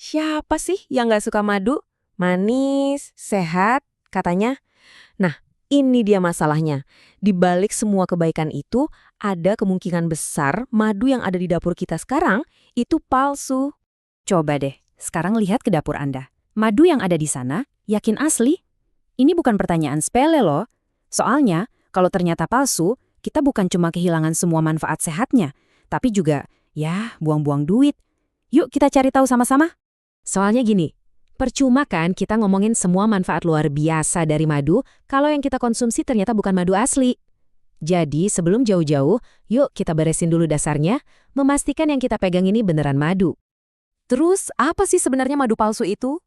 Siapa sih yang nggak suka madu? Manis, sehat, katanya. Nah, ini dia masalahnya. Di balik semua kebaikan itu, ada kemungkinan besar madu yang ada di dapur kita sekarang itu palsu. Coba deh, sekarang lihat ke dapur Anda. Madu yang ada di sana, yakin asli? Ini bukan pertanyaan sepele loh. Soalnya, kalau ternyata palsu, kita bukan cuma kehilangan semua manfaat sehatnya, tapi juga, ya, buang-buang duit. Yuk kita cari tahu sama-sama. Soalnya gini, percuma kan kita ngomongin semua manfaat luar biasa dari madu kalau yang kita konsumsi ternyata bukan madu asli. Jadi sebelum jauh-jauh, yuk kita beresin dulu dasarnya, memastikan yang kita pegang ini beneran madu. Terus apa sih sebenarnya madu palsu itu?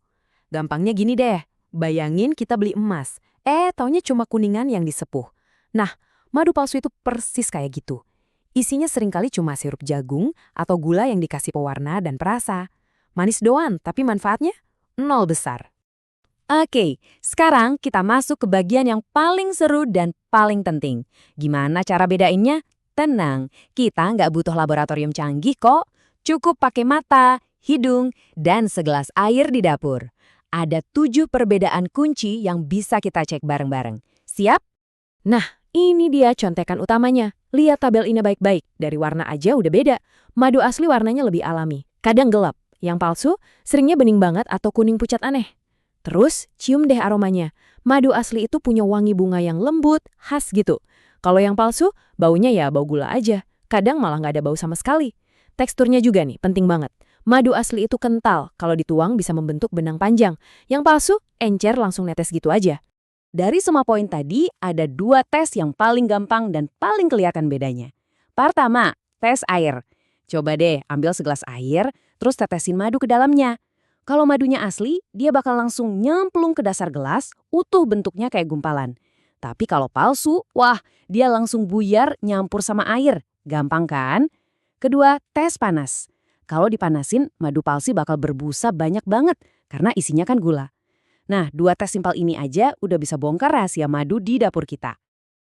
Gampangnya gini deh, bayangin kita beli emas, taunya cuma kuningan yang disepuh. Nah, madu palsu itu persis kayak gitu. Isinya seringkali cuma sirup jagung atau gula yang dikasih pewarna dan perasa. Manis doang, tapi manfaatnya nol besar. Oke, sekarang kita masuk ke bagian yang paling seru dan paling penting. Gimana cara bedainnya? Tenang, kita nggak butuh laboratorium canggih kok. Cukup pakai mata, hidung, dan segelas air di dapur. Ada 7 perbedaan kunci yang bisa kita cek bareng-bareng. Siap? Nah, ini dia contekan utamanya. Lihat tabel ini baik-baik. Dari warna aja udah beda. Madu asli warnanya lebih alami, kadang gelap. Yang palsu seringnya bening banget atau kuning pucat aneh. Terus, cium deh aromanya. Madu asli itu punya wangi bunga yang lembut, khas gitu. Kalau yang palsu, baunya ya bau gula aja. Kadang malah nggak ada bau sama sekali. Teksturnya juga nih, penting banget. Madu asli itu kental, kalau dituang bisa membentuk benang panjang. Yang palsu, encer langsung netes gitu aja. Dari semua poin tadi, ada 2 tes yang paling gampang dan paling kelihatan bedanya. Pertama, tes air. Coba deh ambil segelas air, terus tetesin madu ke dalamnya. Kalau madunya asli, dia bakal langsung nyemplung ke dasar gelas, utuh bentuknya kayak gumpalan. Tapi kalau palsu, wah, dia langsung buyar nyampur sama air. Gampang kan? Kedua, tes panas. Kalau dipanasin, madu palsu bakal berbusa banyak banget, karena isinya kan gula. Nah, 2 tes simpel ini aja udah bisa bongkar rahasia madu di dapur kita.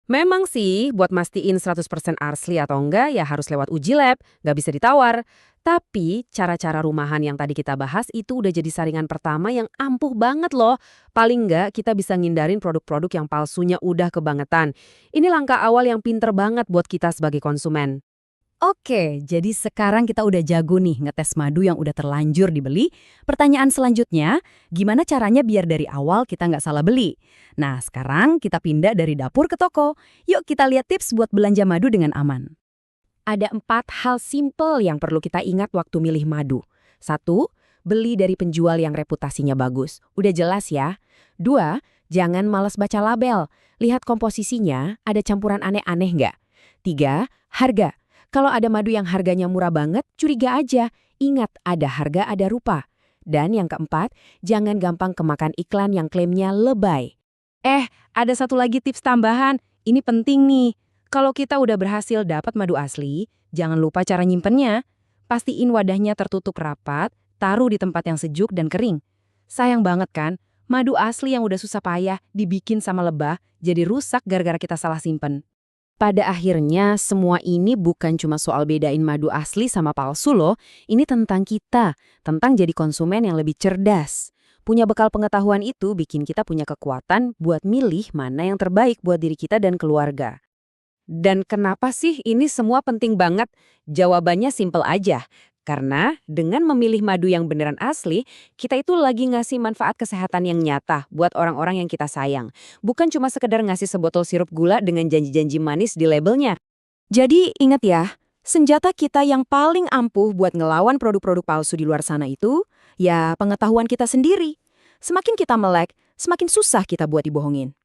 Memang sih, buat mastiin 100% asli atau enggak ya harus lewat uji lab, nggak bisa ditawar. Tapi, cara-cara rumahan yang tadi kita bahas itu udah jadi saringan pertama yang ampuh banget loh. Paling nggak kita bisa ngindarin produk-produk yang palsunya udah kebangetan. Ini langkah awal yang pinter banget buat kita sebagai konsumen. Oke, jadi sekarang kita udah jago nih ngetes madu yang udah terlanjur dibeli. Pertanyaan selanjutnya, gimana caranya biar dari awal kita nggak salah beli? Nah, sekarang kita pindah dari dapur ke toko. Yuk kita lihat tips buat belanja madu dengan aman. Ada 4 hal simple yang perlu kita ingat waktu milih madu. 1. Beli dari penjual yang reputasinya bagus. Udah jelas ya. 2. Jangan malas baca label. Lihat komposisinya, ada campuran aneh-aneh nggak? 3. Harga. Kalau ada madu yang harganya murah banget, curiga aja. Ingat, ada harga, ada rupa. Dan yang keempat, jangan gampang kemakan iklan yang klaimnya lebay. Ada satu lagi tips tambahan. Ini penting nih. Kalau kita udah berhasil dapat madu asli, jangan lupa cara nyimpennya. Pastiin wadahnya tertutup rapat, taruh di tempat yang sejuk dan kering. Sayang banget kan, madu asli yang udah susah payah dibikin sama lebah, jadi rusak gara-gara kita salah simpen. Pada akhirnya, semua ini bukan cuma soal bedain madu asli sama palsu loh. Ini tentang kita, tentang jadi konsumen yang lebih cerdas. Punya bekal pengetahuan itu bikin kita punya kekuatan buat milih mana yang terbaik buat diri kita dan keluarga. Dan kenapa sih ini semua penting banget? Jawabannya simpel aja. Karena dengan memilih madu yang beneran asli, kita itu lagi ngasih manfaat kesehatan yang nyata buat orang-orang yang kita sayang. Bukan cuma sekedar ngasih sebotol sirup gula dengan janji-janji manis di labelnya. Jadi ingat ya, senjata kita yang paling ampuh buat ngelawan produk-produk palsu di luar sana itu, ya pengetahuan kita sendiri. Semakin kita melek, semakin susah kita buat dibohongin.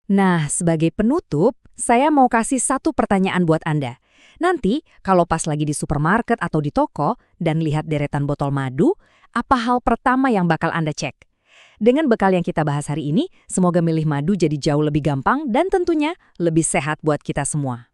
Nah, sebagai penutup, saya mau kasih satu pertanyaan buat Anda. Nanti, kalau pas lagi di supermarket atau di toko dan lihat deretan botol madu, apa hal pertama yang bakal Anda cek? Dengan bekal yang kita bahas hari ini, semoga milih madu jadi jauh lebih gampang dan tentunya lebih sehat buat kita semua.